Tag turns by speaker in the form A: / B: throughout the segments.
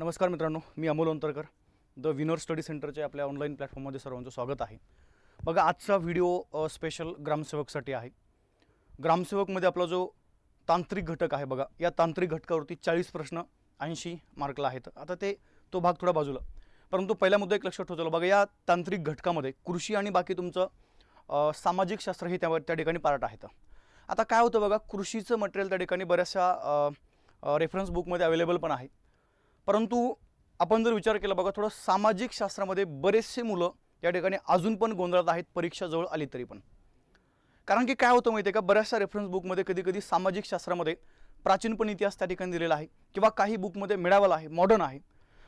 A: नमस्कार मित्रांनो, मी Amol Antarkar the winner study सेंटरच्या आपल्या ऑनलाईन प्लॅटफॉर्ममध्ये सर्वांचं स्वागत आहे. बघा, आजचा व्हिडिओ स्पेशल ग्रामसेवकसाठी आहे. ग्रामसेवकमध्ये आपला जो तांत्रिक घटक आहे बघा, या तांत्रिक घटकावरती 40 प्रश्न 80 मार्कला आहेत. आता तो भाग थोडा बाजूला, परंतु पहिला मुद्दा एक लक्षात ठेवतो. बघा, या तांत्रिक घटकामध्ये कृषी आणि बाकी तुमचं सामाजिक शास्त्र हे त्या ठिकाणी पार्ट आहेत. आता काय होतं बघा, कृषीचं मटेरियल त्या ठिकाणी बऱ्याचशा रेफरन्स बुकमध्ये अवेलेबल पण आहे, परंतु आपण जर विचार केला बघा, थोडं सामाजिक शास्त्रामध्ये बरेचसे मुलं या ठिकाणी अजून पण गोंधळात आहेत परीक्षा जवळ आली तरी पण. कारण की काय होतं माहिती आहे का, बऱ्याचशा रेफरन्स बुकमध्ये कधी कधी सामाजिक शास्त्रामध्ये प्राचीन पण इतिहास त्या ठिकाणी दिलेला आहे किंवा काही बुकमध्ये मिळावला आहे, मॉडर्न आहे.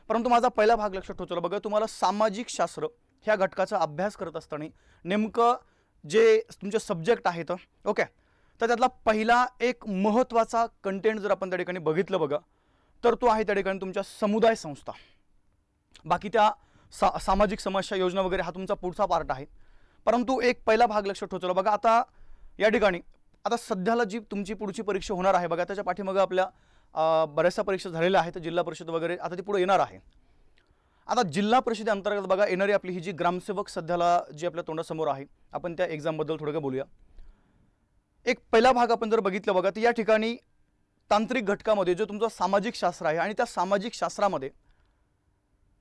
A: परंतु माझा पहिला भाग लक्षात ठेवतो बघा, तुम्हाला सामाजिक शास्त्र ह्या घटकाचा अभ्यास करत असताना नेमकं जे तुमचे सब्जेक्ट आहेत ओके, तर त्यातला पहिला एक महत्त्वाचा कंटेंट जर आपण त्या ठिकाणी बघितलं बघा, तर तो आहे त्या ठिकाणी तुमच्या समुदाय संस्था. बाकी त्या सामाजिक समस्या योजना वगैरे हा तुमचा पुढचा पार्ट आहे. परंतु एक पहिला भाग लक्षात ठेवतो बघा, आता या ठिकाणी आता सध्याला जी तुमची पुढची परीक्षा होणार आहे बघा, त्याच्या पाठीमागे आपल्या बऱ्याचशा परीक्षा झालेल्या आहेत, जिल्हा परिषद वगैरे, आता ती पुढे येणार आहे. आता जिल्हा परिषदेअंतर्गत बघा येणारी आपली ही जी ग्रामसेवक सध्याला जी आपल्या तोंडासमोर आहे, आपण त्या एक्झामबद्दल थोडं बोलूया. एक पहिला भाग आपण जर बघितलं बघा, तर या ठिकाणी तांत्रिक घटकामध्ये जो तुमचा सामाजिक शास्त्र आहे आणि त्या सामाजिक शास्त्रामध्ये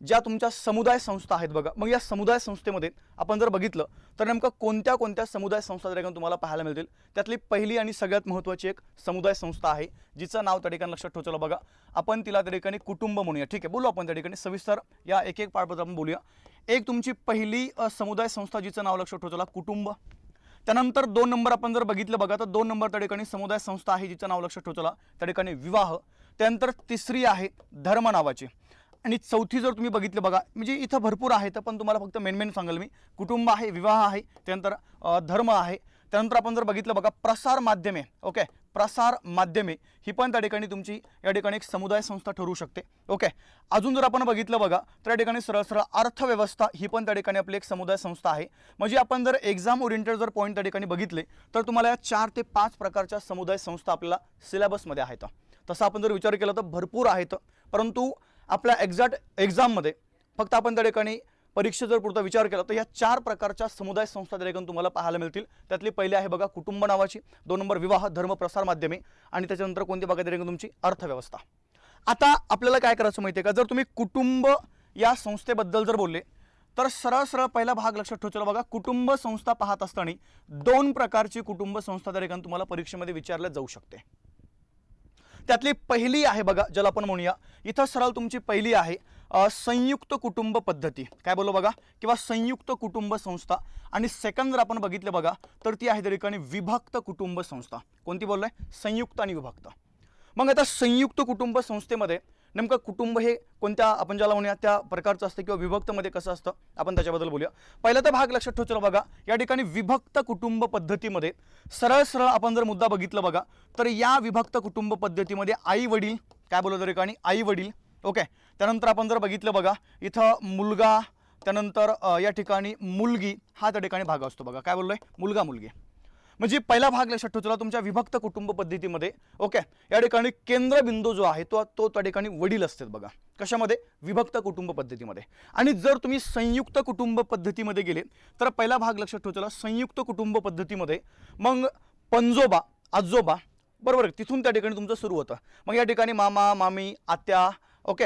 A: ज्या तुमच्या समुदाय संस्था आहेत बघा, मग या समुदाय संस्थेमध्ये आपण जर बघितलं तर नेमकं कोणत्या कोणत्या समुदाय संस्था त्या ठिकाणी तुम्हाला पाहायला मिळतील. त्यातली पहिली आणि सगळ्यात महत्त्वाची एक समुदाय संस्था आहे, जिचं नाव त्या ठिकाणी लक्षात ठेवलं बघा, आपण तिला त्या ठिकाणी कुटुंब म्हणूया. ठीक आहे, बोलू आपण त्या ठिकाणी सविस्तर या एक एक पार्टबद्दल आपण बोलूया. एक तुमची पहिली समुदाय संस्था जिचं नाव लक्षात ठेवलं कुटुंब. त्यानंतर 2 नंबर आपण जर बघितलं बघा, तर 2 नंबर त्या ठिकाणी समुदाय संस्था आहे जिचं नाव लक्षात ठेवलं त्या ठिकाणी विवाह. त्यानंतर तिसरी आहे धर्म नावाची. आणि चौथी जर तुम्ही बघितलं बघा, म्हणजे इथं भरपूर आहेत पण तुम्हाला फक्त मेन सांगाल मी. कुटुंब आहे, विवाह आहे, त्यानंतर धर्म आहे. त्यानंतर आपण जर बघितलं बघा, प्रसार माध्यमे. ओके, प्रसार माध्यमे ही पण त्या ठिकाणी तुमची या ठिकाणी एक समुदाय संस्था ठरू शकते. ओके, अजून जर आपण बघितलं बघा, तर या ठिकाणी सरळ सरळ अर्थव्यवस्था ही पण त्या ठिकाणी आपली एक समुदाय संस्था आहे. म्हणजे आपण जर एक्झाम ओरिएंटेड जर पॉईंट त्या ठिकाणी बघितले तर तुम्हाला या 4 ते 5 प्रकारच्या समुदाय संस्था आपल्याला सिलेबसमध्ये आहेत. तसं आपण जर विचार केला तर भरपूर आहेत, परंतु आपल्या एक्झाममध्ये फक्त आपण त्या ठिकाणी परीक्षा जर पुरता विचार केला तर या 4 प्रकारच्या समुदाय संस्था त्या ठिकाणी तुम्हाला पाहायला मिळतील. त्यातली पहिली आहे बघा कुटुंब नावाची, 2 नंबर विवाह, धर्म, प्रसार माध्यमे, आणि त्याच्यानंतर कोणती बघा त्या ठिकाणी तुमची अर्थव्यवस्था. आता आपल्याला काय करायचं माहिती आहे का, जर तुम्ही कुटुंब या संस्थेबद्दल जर बोलले तर सरळ सरळ पहिला भाग लक्षात ठेवला बघा, कुटुंब संस्था पाहत असताना 2 प्रकारची कुटुंब संस्था त्या ठिकाणी तुम्हाला परीक्षेमध्ये विचारल्या जाऊ शकते. त्यातली पहिली आहे बघा, ज्याला आपण म्हणूया, इथं सरळ तुमची पहिली आहे संयुक्त कुटुंब पद्धती. काय बोललो बघा, किंवा संयुक्त कुटुंब संस्था. आणि सेकंड जर आपण बघितलं बघा, तर ती आहे त्या ठिकाणी विभक्त कुटुंब संस्था. कोणती बोललोय, संयुक्त आणि विभक्त. मग आता संयुक्त कुटुंब संस्थेमध्ये नेमकं कुटुंब हे कोणत्या आपण ज्याला म्हणूया त्या प्रकारचं असतं, किंवा विभक्तमध्ये कसं असतं आपण त्याच्याबद्दल बोलूया. पहिला तर भाग लक्षात ठेवतो बघा, या ठिकाणी विभक्त कुटुंब पद्धतीमध्ये सरळ सरळ आपण जर मुद्दा बघितला बघा, तर या विभक्त कुटुंब पद्धतीमध्ये आई वडील, काय बोलतो त्या ठिकाणी आई वडील. ओके, त्यानंतर आपण जर बघितलं बघा, इथं मुलगा, त्यानंतर या ठिकाणी मुलगी हा त्या ठिकाणी भाग असतो बघा. काय बोललोय, मुलगा मुलगी. म्हणजे पहिला भाग लक्षात ठेवला तुमच्या विभक्त कुटुंब पद्धतीमध्ये. ओके, या ठिकाणी केंद्रबिंदू जो आहे तो त्या ठिकाणी वडील असतात बघा. कशामध्ये, विभक्त कुटुंब पद्धतीमध्ये. आणि जर तुम्ही संयुक्त कुटुंब पद्धतीमध्ये गेले तर पहिला भाग लक्षात ठेवला संयुक्त कुटुंब पद्धतीमध्ये मग पंजोबा, आजोबा, बरोबर, तिथून त्या ठिकाणी तुमचं सुरू होतं. मग या ठिकाणी मामा, मामी, आत्या, ओके,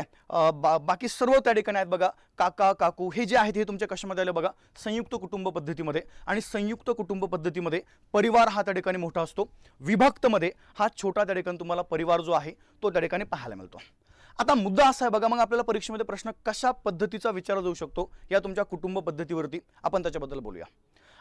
A: बाकी सर्व त्या ठिकाणी आहेत बघा, काका, काकू, हे जे आहेत हे तुमच्या कशामध्ये आले बघा, संयुक्त कुटुंब पद्धतीमध्ये. आणि संयुक्त कुटुंब पद्धतीमध्ये परिवार हा त्या ठिकाणी मोठा असतो, विभक्तमध्ये हा छोटा त्या ठिकाणी तुम्हाला परिवार जो आहे तो त्या ठिकाणी पाहायला मिळतो. आता मुद्दा असा आहे बघा, मग आपल्याला परीक्षेमध्ये प्रश्न कशा पद्धतीचा विचारला जाऊ शकतो या तुमच्या कुटुंब पद्धतीवरती, आपण त्याच्याबद्दल बोलूया.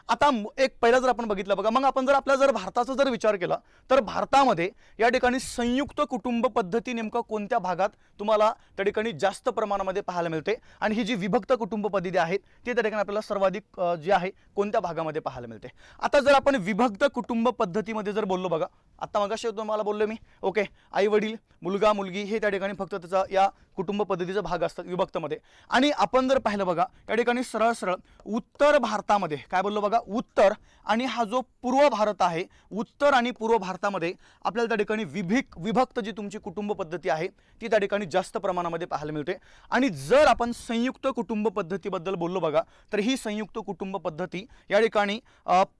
A: आता एक पहिला जर आपण बघितलं बघा, मग आपण जर आपल्या जर भारताचा जर विचार केला तर भारतामध्ये या ठिकाणी संयुक्त कुटुंब पद्धती नेमकं कोणत्या भागात तुम्हाला त्या ठिकाणी जास्त प्रमाणामध्ये पाहायला मिळते, आणि ही जी विभक्त कुटुंब पद्धती आहेत ती त्या ठिकाणी आपल्याला सर्वाधिक जी आहे कोणत्या भागामध्ये पाहायला मिळते. आता जर आपण विभक्त कुटुंब पद्धतीमध्ये जर बोललो बघा, आता मगाशी तुम्हाला बोललो मी, ओके, आई वडील, मुलगा मुलगी हे त्या ठिकाणी फक्त त्याचा या कुटुंब पद्धतीचा भाग असतात विभक्तमध्ये. आणि आपण जर पाहिलं बघा त्या ठिकाणी सरळ सरळ उत्तर भारतामध्ये काय बोललो बघा, उत्तर आणि हा जो पूर्व भारत आहे, उत्तर आणि पूर्व भारतामध्ये आपल्याला त्या ठिकाणी विभक्त जी तुमची कुटुंब पद्धती आहे ती त्या ठिकाणी जास्त प्रमाणामध्ये पाहायला मिळते. आणि जर आपण संयुक्त कुटुंब पद्धतीबद्दल बोललो बघा तर ही संयुक्त कुटुंब पद्धती या ठिकाणी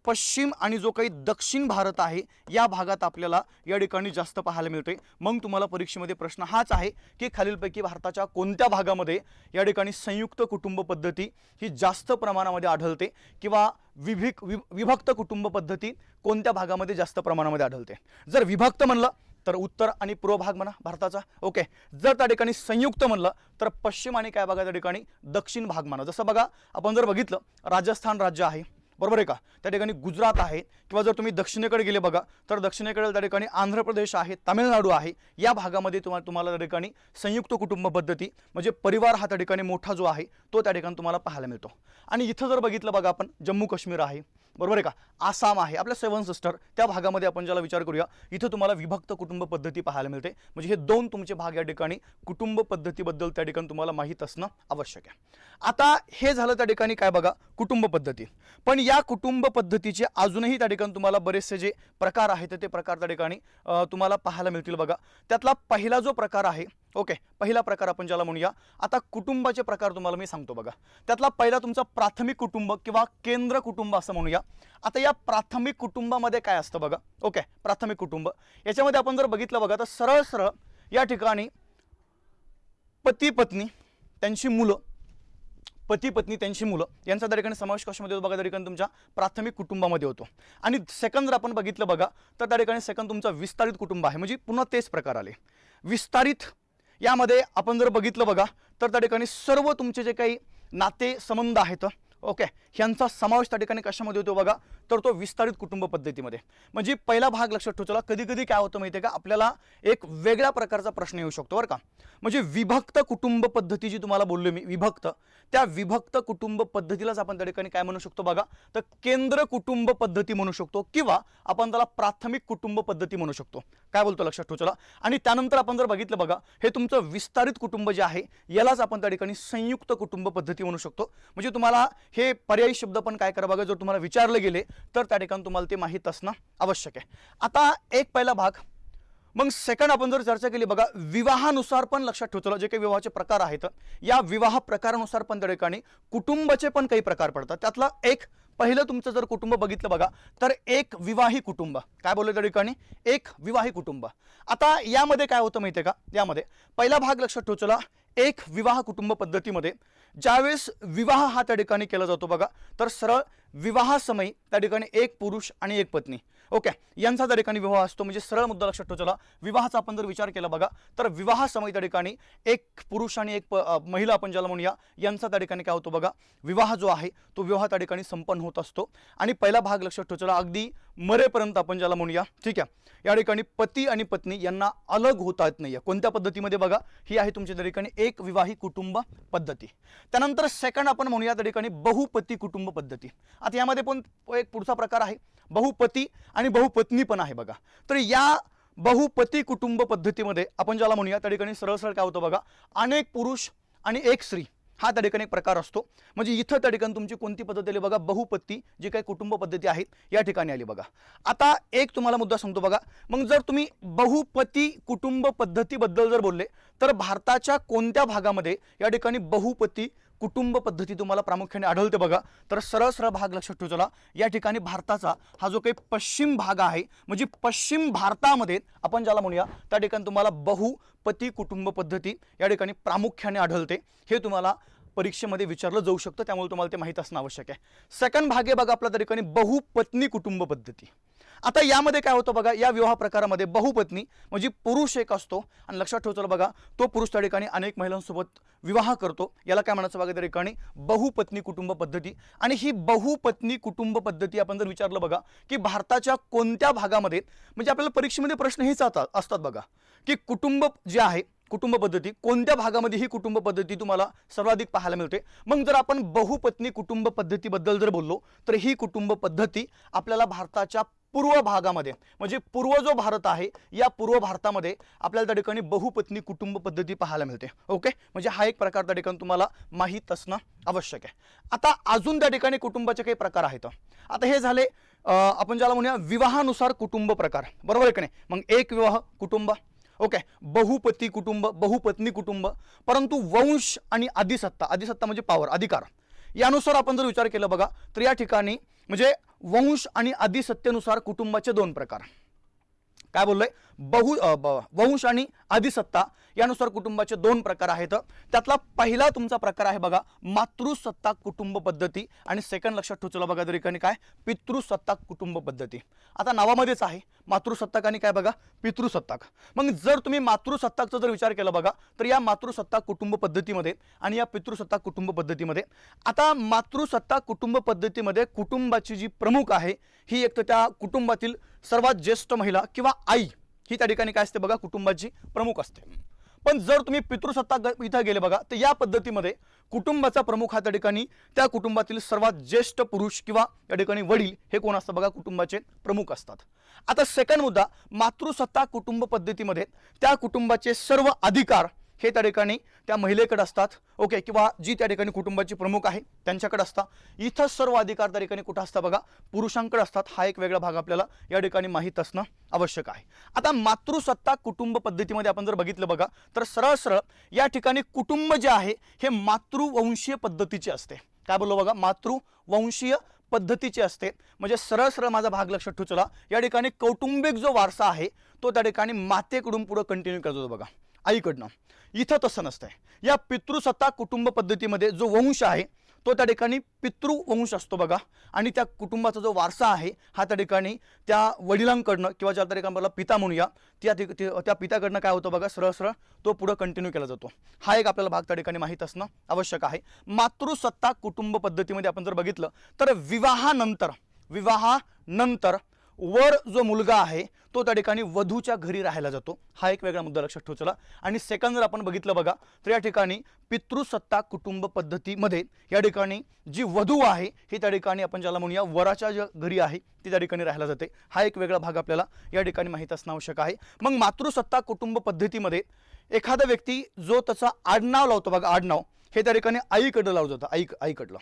A: पश्चिम आणि जो काही दक्षिण भारत आहे या भागात आपल्याला या ठिकाणी जास्त पाहायला मिळते. मग तुम्हाला परीक्षेमध्ये प्रश्न हाच आहे की खालीलपैकी भारताच्या कोणत्या भागामध्ये या ठिकाणी संयुक्त कुटुंब पद्धती ही जास्त प्रमाणामध्ये आढळते किंवा विभक्त कुटुंब पद्धती कोणत्या भागामध्ये जास्त प्रमाणामध्ये आढळते. जर विभक्त म्हणलं तर उत्तर आणि पूर्व भाग म्हणा भारताचा, ओके. जर त्या ठिकाणी संयुक्त म्हणलं तर पश्चिम आणि काय बघा त्या ठिकाणी दक्षिण भाग म्हणा. जसं बघा आपण जर बघितलं राजस्थान राज्य आहे, बरोबर आहे का, त्या ठिकाणी गुजरात आहे, किंवा जर तुम्ही दक्षिणेकडे गेले बघा तर दक्षिणेकडे त्या ठिकाणी आंध्र प्रदेश आहे, तामिळनाडू आहे. या भागामध्ये तुम्हाला त्या ठिकाणी संयुक्त कुटुंब पद्धती म्हणजे परिवार हा त्या ठिकाणी मोठा जो आहे तो त्या ठिकाणी तुम्हाला पाहायला मिळतो. आणि इथं जर बघितलं बघा आपण जम्मू काश्मीर आहे, बरोबर आहे का, आसाम आहे, आपल्या 7 सिस्टर त्या भागामध्ये आपण ज्याला विचार करूया इथं तुम्हाला विभक्त कुटुंब पद्धती पाहायला मिळते. म्हणजे हे 2 तुमचे भाग या ठिकाणी कुटुंब पद्धतीबद्दल त्या ठिकाणी तुम्हाला माहीत असणं आवश्यक आहे. आता हे झालं त्या ठिकाणी काय बघा कुटुंब पद्धती. पण या कुटुंब पद्धतीचे अजूनही त्या ठिकाणी तुम्हाला बरेचसे जे प्रकार आहेत ते प्रकार त्या ठिकाणी तुम्हाला पाहायला मिळतील बघा. त्यातला पहिला जो प्रकार आहे, ओके, पहिला प्रकार आपण ज्याला म्हणूया, आता कुटुंबाचे प्रकार तुम्हाला मी सांगतो बघा. त्यातला पहिला तुमचा प्राथमिक कुटुंब किंवा केंद्र कुटुंब असं म्हणूया. आता या प्राथमिक कुटुंबामध्ये काय असतं बघा, ओके, प्राथमिक कुटुंब याच्यामध्ये आपण जर बघितलं बघा तर सरळ सरळ या ठिकाणी पती पत्नी त्यांची मुलं, पती पत्नी त्यांची मुलं यांचा त्या ठिकाणी समावेश कशामध्ये होतो बघा, त्या ठिकाणी तुमच्या प्राथमिक कुटुंबामध्ये होतो. आणि सेकंड जर आपण बघितलं बघा तर त्या ठिकाणी सेकंड तुमचा विस्तारित कुटुंब आहे. म्हणजे पुन्हा तेच प्रकार आले. विस्तारित यामध्ये आपण जर बघितलं बघा तर त्या ठिकाणी सर्व तुमचे जे काही नाते संबंध आहेत, ओके, ह्यांचा समावेश त्या ठिकाणी कशामध्ये होतो बघा तर तो विस्तारित कुटुंब पद्धतीमध्ये. म्हणजे पहिला भाग लक्षात ठेवा. कधी कधी काय होतं माहिती आहे का, आपल्याला एक वेगळ्या प्रकारचा प्रश्न येऊ शकतो बरं का. म्हणजे विभक्त कुटुंब पद्धती जी तुम्हाला बोललो मी, विभक्त, त्या विभक्त कुटुंब पद्धतीलाच आपण त्या ठिकाणी काय म्हणू शकतो बघा तर केंद्र कुटुंब पद्धती म्हणू शकतो किंवा आपण त्याला प्राथमिक कुटुंब पद्धती म्हणू शकतो. काय बोलतो लक्षात ठेवा. आणि त्यानंतर आपण जर बघितलं बघा हे तुमचं विस्तारित कुटुंब जे आहे यालाच आपण त्या ठिकाणी संयुक्त कुटुंब पद्धती म्हणू शकतो. म्हणजे तुम्हाला हे पर्यायी शब्द पण काय करा बघा, जर तुम्हाला विचारले गेले तर त्या ठिकाणी तुम्हाला ते माहीत असणं आवश्यक आहे. आता एक पहिला भाग. मग सेकंड आपण जर चर्चा केली बघा विवाहानुसार पण लक्षात ठेवतो जे काही विवाहाचे प्रकार आहेत या विवाह प्रकारानुसार पण त्या ठिकाणी कुटुंबाचे पण काही प्रकार पडतात. त्यातला एक पहिलं तुमचं जर कुटुंब बघितलं बघा तर एक विवाही कुटुंब. काय बोलले त्या ठिकाणी, एक विवाही कुटुंब. आता यामध्ये काय होतं माहिती आहे का, यामध्ये पहिला भाग लक्षात ठेवला एक विवाह कुटुंब पद्धतीमध्ये ज्यावेळेस विवाह हा त्या ठिकाणी केला जातो बघा तर सरळ विवाहासमयी त्या ठिकाणी एक पुरुष आणि एक पत्नी, ओके, यांचा त्या ठिकाणी विवाह असतो. म्हणजे सरळ मुद्दा लक्षात ठेवला, विवाहाचा आपण जर विचार केला बघा तर विवाहासमयी त्या ठिकाणी एक पुरुष आणि एक महिला आपण ज्याला म्हणूया यांचा त्या ठिकाणी काय होतो बघा विवाह जो आहे तो विवाह त्या ठिकाणी संपन्न होत असतो. आणि पहिला भाग लक्षात ठेवला अगदी मरेपर्यंत आपण ज्याला म्हणूया, ठीक आहे, या ठिकाणी पती आणि पत्नी यांना अलग होता येत नाही. कोणत्या पद्धतीमध्ये बघा, ही आहे तुमच्या त्या ठिकाणी एक विवाही कुटुंब पद्धती. त्यानंतर सेकंड आपण म्हणूया त्या ठिकाणी बहुपती कुटुंब पद्धती. आता यामध्ये पण एक पुढचा प्रकार आहे बहुपती आणि बहुपत्नी पण आहे बघा. तर या बहुपती कुटुंब पद्धतीमध्ये आपण ज्याला म्हणूया त्या ठिकाणी सरळ सरळ काय होतं बघा अनेक पुरुष आणि एक स्त्री हा त्या ठिकाणी प्रकार असतो. म्हणजे इथं त्या ठिकाणी तुमची कोणती पद्धत आली बघा बहुपती जी काही कुटुंब पद्धती आहेत या ठिकाणी आली बघा. आता एक तुम्हाला मुद्दा सांगतो बघा, मग जर तुम्ही बहुपती कुटुंब पद्धतीबद्दल जर बोलले तर भारताच्या कोणत्या भागामध्ये या ठिकाणी बहुपती कुटुंब पद्धती तुम्हाला प्रामुख्याने आढळते बघा तर सरळ सरळ भाग लक्षात ठेवला या ठिकाणी भारताचा हा जो काही पश्चिम भाग आहे म्हणजे पश्चिम भारतामध्ये आपण ज्याला म्हणूया त्या ठिकाणी तुम्हाला बहुपती कुटुंब पद्धती या ठिकाणी प्रामुख्याने आढळते. हे तुम्हाला परीक्षेमध्ये विचारलं जाऊ शकतं, त्यामुळे तुम्हाला ते माहीत असणं आवश्यक आहे. सेकंड भाग आहे बघा आपल्या त्या ठिकाणी बहुपत्नी कुटुंब पद्धती. आता यामध्ये काय होतं बघा या विवाह प्रकारामध्ये बहुपत्नी म्हणजे पुरुष एक असतो आणि लक्षात ठेवतो बघा तो पुरुष त्या ठिकाणी अनेक महिलांसोबत विवाह करतो, याला काय म्हणायचं बघा त्या ठिकाणी बहुपत्नी कुटुंब पद्धती. आणि ही बहुपत्नी कुटुंब पद्धती आपण जर विचारलं बघा की भारताच्या कोणत्या भागामध्ये, म्हणजे आपल्याला परीक्षेमध्ये प्रश्न हेच असतात बघा की कुटुंब जे आहे कुटुंब पद्धती, कोणत्या भागामध्ये ही कुटुंब पद्धती तुम्हाला सर्वाधिक पाहायला मिळते? मग जर आपण बहुपत्नी कुटुंब पद्धतीबद्दल जर बोललो तर ही कुटुंब पद्धती आपल्याला भारताच्या पूर्व भागामध्ये, म्हणजे पूर्व जो भारत आहे या पूर्व भारतामध्ये आपल्याला त्या ठिकाणी बहुपत्नी कुटुंब पद्धती पाहायला मिळते. ओके, म्हणजे हा एक प्रकार त्या ठिकाणी तुम्हाला माहीत असणं आवश्यक आहे. आता अजून त्या ठिकाणी कुटुंबाचे काही प्रकार आहेत. आता हे झाले आपण ज्याला म्हणूया विवाहानुसार कुटुंब प्रकार, बरोबर आहे की नाही? मग एक विवाह कुटुंब, ओके, बहुपती कुटुंब, बहुपत्नी कुटुंब. परंतु वंश आणि अधिसत्ता, अधिसत्ता म्हणजे पॉवर, अधिकार, यानुसार आपण जर विचार केला बघा तर या ठिकाणी म्हणजे वंश आणि अधिसत्तेनुसार कुटुंबाचे दोन प्रकार. काय बोललोय? वंश आणि अधिसत्ता यानुसार कुटुंबाचे दोन प्रकार आहेत. त्यातला पहिला तुमचा प्रकार आहे बघा मातृसत्ताक कुटुंब पद्धती, आणि सेकंड लक्षात ठेवला बघा तरी काय पितृसत्ताक कुटुंब पद्धती. आता नावामध्येच आहे मातृसत्ताक आणि काय बघा पितृसत्ताक. मग जर तुम्ही मातृसत्ताकचा जर विचार केला बघा तर या मातृसत्ताक कुटुंब पद्धतीमध्ये आणि या पितृसत्ताक कुटुंब पद्धतीमध्ये, आता मातृसत्ताक कुटुंब पद्धतीमध्ये कुटुंबाची जी प्रमुख आहे ही एक तर त्या कुटुंबातील सर्वात ज्येष्ठ महिला किंवा आई ही त्या ठिकाणी काय असते बघा कुटुंबाची प्रमुख असते. पण जर तुम्ही पितृसत्ताक इथं गेले बघा तर या पद्धतीमध्ये कुटुंबाचा प्रमुख हा त्या ठिकाणी त्या कुटुंबातील सर्वात ज्येष्ठ पुरुष किंवा या ठिकाणी वडील हे कोण असतं बघा कुटुंबाचे प्रमुख असतात. आता सेकंड मुद्दा, मातृसत्ताक कुटुंब पद्धतीमध्ये त्या कुटुंबाचे सर्व अधिकार हे त्या ठिकाणी त्या महिलेकडे असतात. ओके, किंवा जी त्या ठिकाणी कुटुंबाची प्रमुख आहे त्यांच्याकडे असतात. इथं सर्व अधिकार त्या ठिकाणी कुठं असतात बघा पुरुषांकडे असतात. हा एक वेगळा भाग आपल्याला या ठिकाणी माहीत असणं आवश्यक आहे. आता मातृसत्ताक कुटुंब पद्धतीमध्ये आपण जर बघितलं बघा तर सरळ सरळ या ठिकाणी कुटुंब जे आहे हे मातृवंशीय पद्धतीचे असते. काय बोललो बघा मातृवंशीय पद्धतीचे असते. म्हणजे सरळ सरळ माझा भाग लक्षात ठेवला, या ठिकाणी कौटुंबिक जो वारसा आहे तो त्या ठिकाणी मातेकडून पुढे कंटिन्यू करतो बघा आईकडनं. इथं तसं नसतंय. या पितृसत्ताक कुटुंब पद्धतीमध्ये जो वंश आहे तो त्या ठिकाणी पितृवंश असतो बघा, आणि त्या कुटुंबाचा जो वारसा आहे हा त्या ठिकाणी त्या वडिलांकडनं किंवा ज्या ठिकाणी मला पिता म्हणूया त्या पित्याकडनं काय होतं बघा सरळ सरळ तो पुढे कंटिन्यू केला जातो. हा एक आपल्याला भाग त्या ठिकाणी माहीत असणं आवश्यक आहे. मातृसत्ताक कुटुंब पद्धतीमध्ये आपण जर बघितलं तर विवाहानंतर वर जो मुलगा आहे तो त्या ठिकाणी वधूच्या घरी राहायला जातो. हा एक वेगळा मुद्दा लक्षात ठेवला. आणि सेकंड जर आपण बघितलं बघा तर या ठिकाणी पितृसत्ताक कुटुंब पद्धतीमध्ये या ठिकाणी जी वधू आहे ही त्या ठिकाणी आपण ज्याला म्हणूया वराच्या ज्या घरी आहे ती त्या ठिकाणी राहायला जाते. हा एक वेगळा भाग आपल्याला या ठिकाणी माहीत असणं आवश्यक आहे. मग मातृसत्ताक कुटुंब पद्धतीमध्ये एखादा व्यक्ती जो त्याचा आडनाव लावतो बघा, आडनाव हे त्या ठिकाणी आईकडं लावलं जातं, आईकडलं.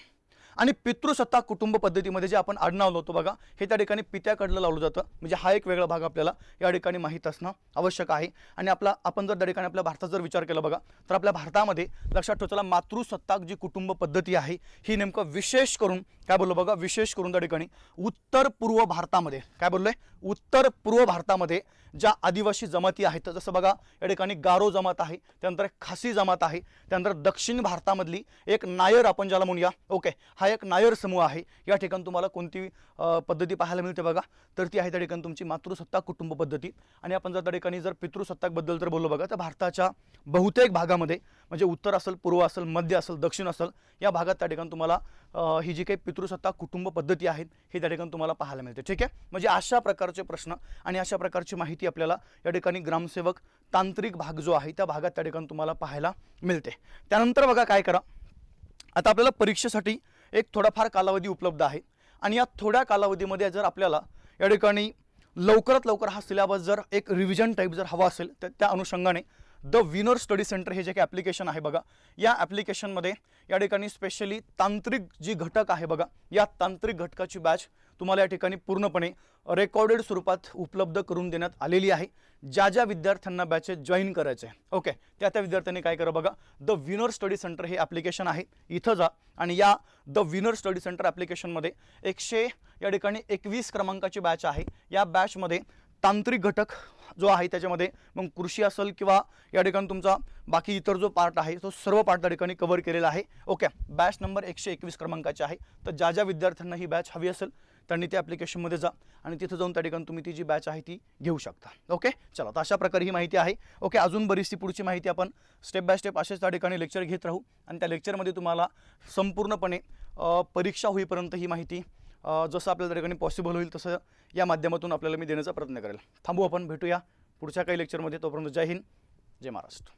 A: आणि पितृसत्ताक कुटुंब पद्धतीमध्ये जे आपण आडनाव लावतो बघा हे त्या ठिकाणी पित्याकडलं लावलं जातं. म्हणजे हा एक वेगळा भाग आपल्याला या ठिकाणी माहीत असणं आवश्यक आहे. आणि आपण जर त्या ठिकाणी आपल्या भारतात जर विचार केला बघा तर आपल्या भारतामध्ये लक्षात ठेवला मातृसत्ताक जी कुटुंब पद्धती आहे ही नेमकं विशेष करून काय बोललो बघा विशेष करून त्या ठिकाणी उत्तर पूर्व भारतामध्ये, काय बोललोय उत्तर पूर्व भारतामध्ये ज्या आदिवासी जमाती आहेत, जसं बघा या ठिकाणी गारो जमात आहे, त्यानंतर खासी जमात आहे, त्यानंतर दक्षिण भारतामधली एक नायर आपण ज्याला म्हणूया, ओके, हा एक नायर समूह आहे. या ठिकाणी तुम्हाला कोणती पद्धती पाहायला मिळते बघा तर ती आहे त्या ठिकाणी तुमची मातृसत्ताक कुटुंब पद्धती. आणि आपण जर त्या ठिकाणी जर पितृसत्ताकबद्दल जर बोललो बघा तर भारताच्या बहुतेक भागामध्ये म्हणजे उत्तर असेल, पूर्व असेल, मध्य असेल, दक्षिण असेल, या भागात त्या ठिकाणी तुम्हाला ही जी काही पितृसत्ताक कुटुंब पद्धती आहेत ही त्या ठिकाणी तुम्हाला पाहायला मिळते. ठीक आहे, म्हणजे अशा प्रकारचे प्रश्न आणि अशा प्रकारची माहिती आपल्याला या ठिकाणी ग्रामसेवक तांत्रिक भाग जो आहे त्या भागात त्या ठिकाणी तुम्हाला पाहायला मिळते. त्यानंतर बघा काय करा, आता आपल्याला परीक्षेसाठी एक थोडाफार कालावधी उपलब्ध आहे आणि या थोड्या कालावधीमध्ये जर आपल्याला या ठिकाणी लवकरात लवकर हा सिलेबस जर एक रिव्हिजन टाईप जर हवा असेल तर त्या अनुषंगाने द विनर स्टडी सेंटर हे जे काही ॲप्लिकेशन आहे बघा या ॲप्लिकेशनमध्ये या ठिकाणी स्पेशली तांत्रिक जी घटक आहे बघा या तांत्रिक घटकाची बॅच तुम्हाला या ठिकाणी पूर्णपणे रेकॉर्डेड स्वरूपात उपलब्ध करून देण्यात आलेली आहे. ज्या विद्यार्थ्यांना बॅचेस जॉईन करायचे ओके त्या विद्यार्थ्यांनी काय करा बघा द विनर स्टडी सेंटर हे ॲप्लिकेशन आहे, इथं जा आणि या द विनर स्टडी सेंटर ॲप्लिकेशनमध्ये 121 क्रमांकाची बॅच आहे. या बॅचमध्ये तांत्रिक घटक जो आहे त्याच्यामध्ये मग कृषी असेल किंवा या ठिकाणी तुमचा बाकी इतर जो पार्ट आहे तो सर्व पार्ट त्या ठिकाणी कव्हर केलेला आहे. ओके, बॅच नंबर 121 क्रमांकाची आहे. तर ज्या विद्यार्थ्यांना ही बॅच हवी असेल त्यांनी त्या ॲप्लिकेशनमध्ये जा आणि तिथं जाऊन त्या ठिकाणी तुम्ही ती जी बॅच आहे ती घेऊ शकता. ओके, चला तर अशा प्रकारे ही माहिती आहे. ओके, अजून बरीचशी पुढची माहिती आपण स्टेप बाय स्टेप असेच त्या ठिकाणी लेक्चर घेत राहू आणि त्या लेक्चरमध्ये तुम्हाला संपूर्णपणे परीक्षा होईपर्यंत ही माहिती जसं आपल्याला त्या ठिकाणी पॉसिबल होईल तसं या माध्यमातून आपल्याला मी देण्याचा प्रयत्न करेल. थांबू, आपण भेटूया पुढच्या काही लेक्चरमध्ये. तोपर्यंत जय हिंद, जय महाराष्ट्र.